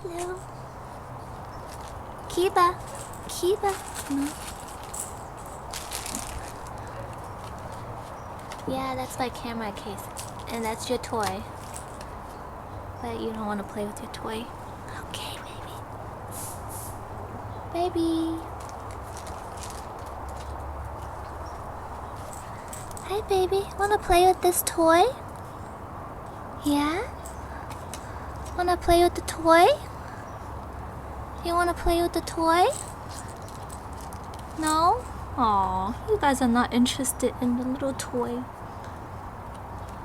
Hello. Kiba. Kiba. No. Yeah, that's my camera case. And that's your toy. But you don't want to play with your toy. Okay, baby. Baby. Hi, baby. Wanna play with this toy? Yeah? Wanna play with the toy? You wanna play with the toy? No? Aw, you guys are not interested in the little toy.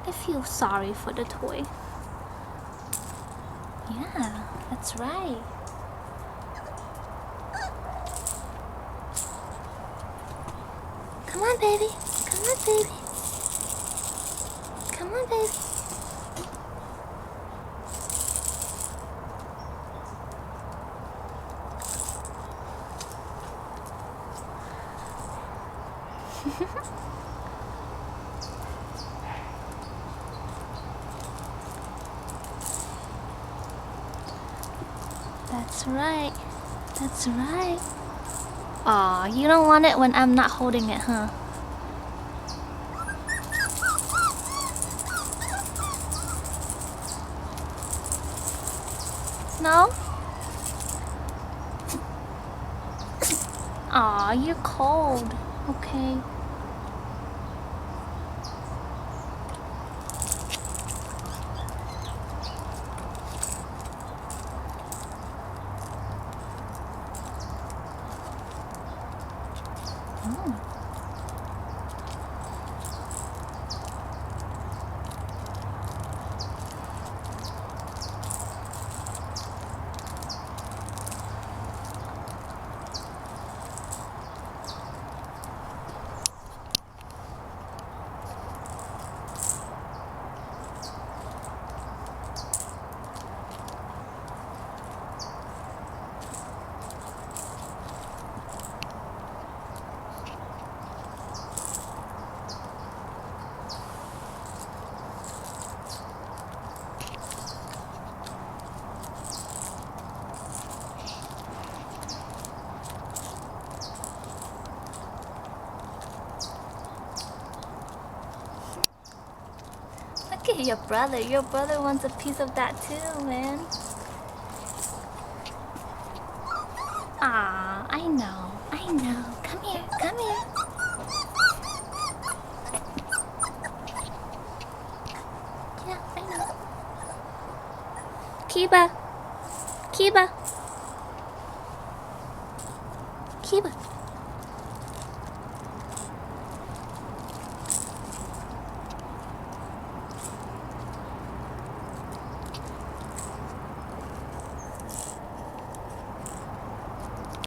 I feel sorry for the toy. Yeah, that's right. Come on, baby. Come on, baby. Come on, baby. That's right. That's right. Aw, you don't want it when I'm not holding it, huh? No? Aw, you're cold. Okay. Oh. Look at your brother. Your brother wants a piece of that too, man. Ah, I know. I know. Come here. Come here. Yeah, I know. Kiba. Kiba. Kiba.